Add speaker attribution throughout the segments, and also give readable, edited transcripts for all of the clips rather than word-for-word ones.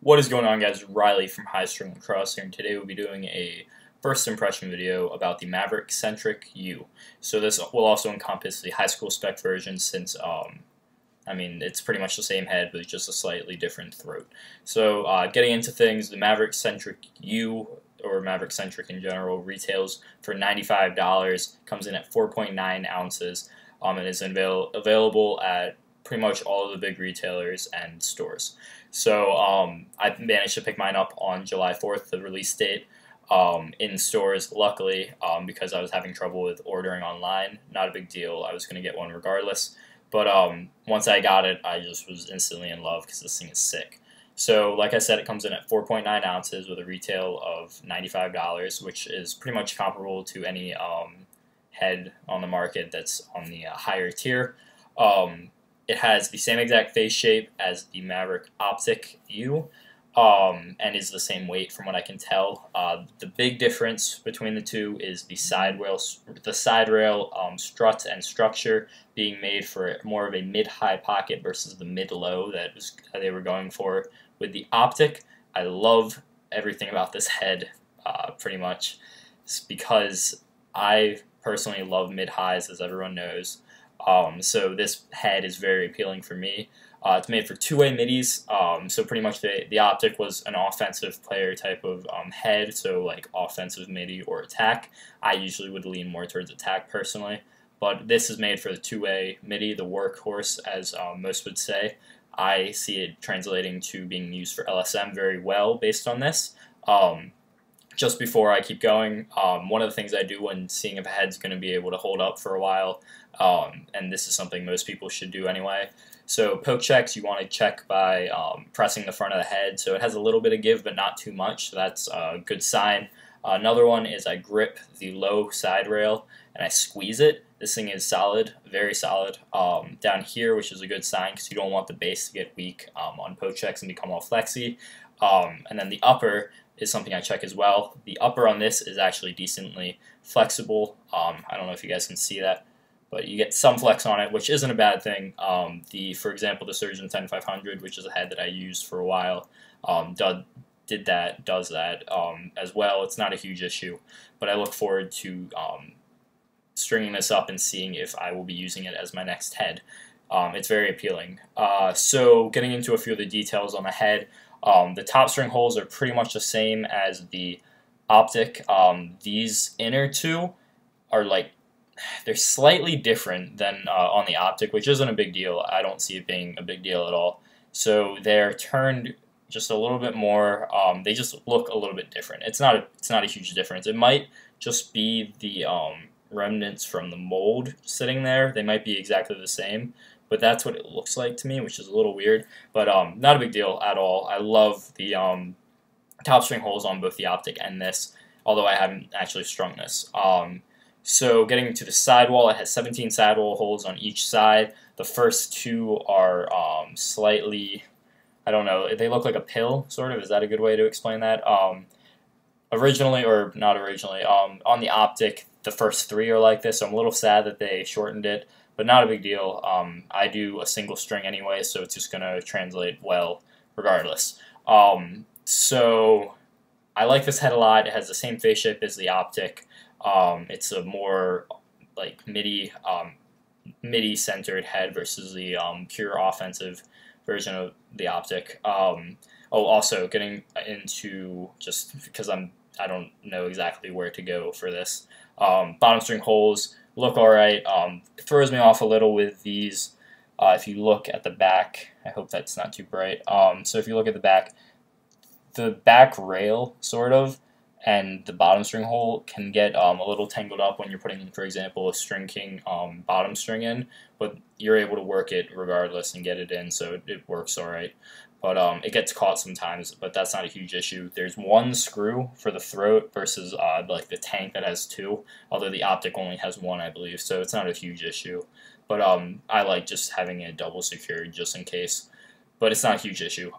Speaker 1: What is going on, guys? Riley from High String Lacrosse here, and today we'll be doing a first impression video about the Maverik Centrik U. So this will also encompass the high school spec version since, I mean, it's pretty much the same head, but just a slightly different throat. So getting into things, the Maverik Centrik U, or Maverik Centrik in general, retails for $95, comes in at 4.9 ounces, and is available at pretty much all of the big retailers and stores. So I managed to pick mine up on July 4th, the release date, in stores, luckily, because I was having trouble with ordering online. Not a big deal. I was going to get one regardless. But once I got it, I just was instantly in love because this thing is sick. So like I said, it comes in at 4.9 ounces with a retail of $95, which is pretty much comparable to any head on the market that's on the higher tier. It has the same exact face shape as the Maverik Optic U, and is the same weight from what I can tell. The big difference between the two is the side rail strut and structure being made for more of a mid-high pocket versus the mid-low that they were going for with the Optic. I love everything about this head, pretty much, because I personally love mid-highs, as everyone knows. So this head is very appealing for me. It's made for two-way middies, so pretty much the Optic was an offensive player type of head, so like offensive midi or attack. I usually would lean more towards attack personally, but this is made for the two-way midi, the workhorse, as most would say. I see it translating to being used for LSM very well based on this. Just before I keep going, one of the things I do when seeing if a head's going to be able to hold up for a while, and this is something most people should do anyway. So poke checks, you want to check by pressing the front of the head. So it has a little bit of give, but not too much. So that's a good sign. Another one is I grip the low side rail and I squeeze it. This thing is solid, very solid. Down here, which is a good sign because you don't want the base to get weak on poke checks and become all flexy. And then the upper is something I check as well. The upper on this is actually decently flexible. I don't know if you guys can see that, but you get some flex on it, which isn't a bad thing. For example, the Surgeon 10500, which is a head that I used for a while, does that as well. It's not a huge issue, but I look forward to stringing this up and seeing if I will be using it as my next head. It's very appealing. So getting into a few of the details on the head, the top string holes are pretty much the same as the Optic. These inner two are they're slightly different than on the Optic, which isn't a big deal. I don't see it being a big deal at all. So they're turned just a little bit more. They just look a little bit different. It's not a huge difference. It might just be the remnants from the mold sitting there. They might be exactly the same, but that's what it looks like to me, which is a little weird, but not a big deal at all. I love the top string holes on both the Optic and this, although I haven't actually strung this. So getting to the sidewall, it has 17 sidewall holes on each side. The first two are slightly, I don't know, they look like a pill, sort of. Is that a good way to explain that? Originally, or not originally, on the Optic, the first three are like this, so I'm a little sad that they shortened it, but not a big deal. I do a single string anyway, so it's just going to translate well regardless. So I like this head a lot. It has the same face shape as the Optic. It's a more like MIDI-centered head versus the pure offensive version of the Optic. Also getting into, just because I don't know exactly where to go for this, bottom string holes look alright. It throws me off a little with these. If you look at the back, I hope that's not too bright. So if you look at the back rail, sort of, and the bottom string hole can get a little tangled up when you're putting, for example, a String King bottom string in, but you're able to work it regardless and get it in, so it works alright. But it gets caught sometimes, but that's not a huge issue. There's one screw for the throat versus like the tank that has two, although the Optic only has one, I believe, so it's not a huge issue. But I like just having it double secured just in case, but it's not a huge issue.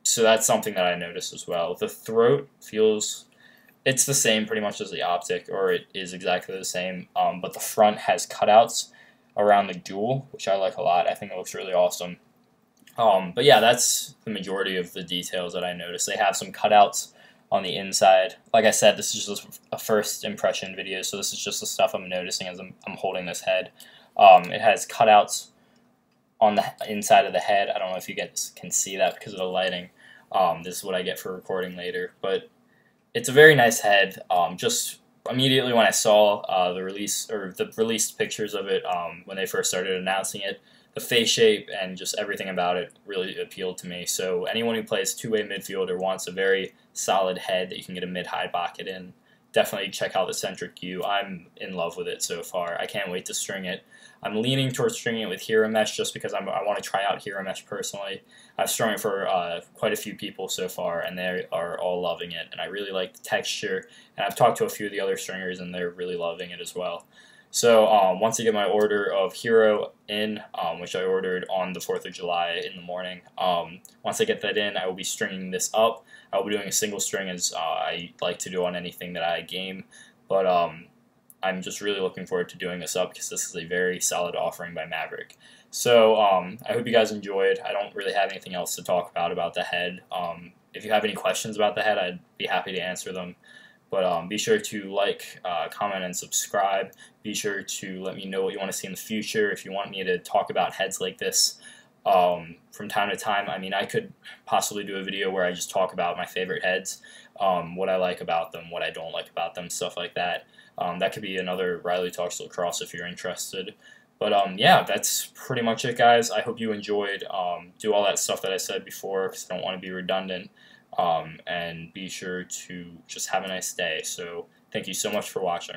Speaker 1: So that's something that I noticed as well. The throat it's the same pretty much as the Optic, or it is exactly the same, but the front has cutouts around the jewel, which I like a lot. I think it looks really awesome. But yeah, that's the majority of the details that I noticed. They have some cutouts on the inside. Like I said, this is just a first impression video, so this is just the stuff I'm noticing as I'm holding this head. It has cutouts on the inside of the head. I don't know if you guys can see that because of the lighting. This is what I get for recording later, but it's a very nice head. Just immediately when I saw the released pictures of it, when they first started announcing it, the face shape and just everything about it really appealed to me. So anyone who plays two-way midfield or wants a very solid head that you can get a mid-high pocket in, definitely check out the Centrik U. I'm in love with it so far. I can't wait to string it. I'm leaning towards stringing it with Hero Mesh just because I want to try out Hero Mesh personally. I've strung it for quite a few people so far, and they are all loving it. And I really like the texture. And I've talked to a few of the other stringers, and they're really loving it as well. So once I get my order of Hero in, which I ordered on the 4th of July in the morning, once I get that in, I will be stringing this up. I will be doing a single string as I like to do on anything that I game. But I'm just really looking forward to doing this up because this is a very solid offering by Maverik. So I hope you guys enjoyed. I don't really have anything else to talk about the head. If you have any questions about the head, I'd be happy to answer them. But be sure to like, comment, and subscribe. Be sure to let me know what you want to see in the future. If you want me to talk about heads like this from time to time, I mean, I could possibly do a video where I just talk about my favorite heads, what I like about them, what I don't like about them, stuff like that. That could be another Riley Talks Lacrosse if you're interested. But yeah, that's pretty much it, guys. I hope you enjoyed. Do all that stuff that I said before because I don't want to be redundant. And be sure to just have a nice day. So thank you so much for watching.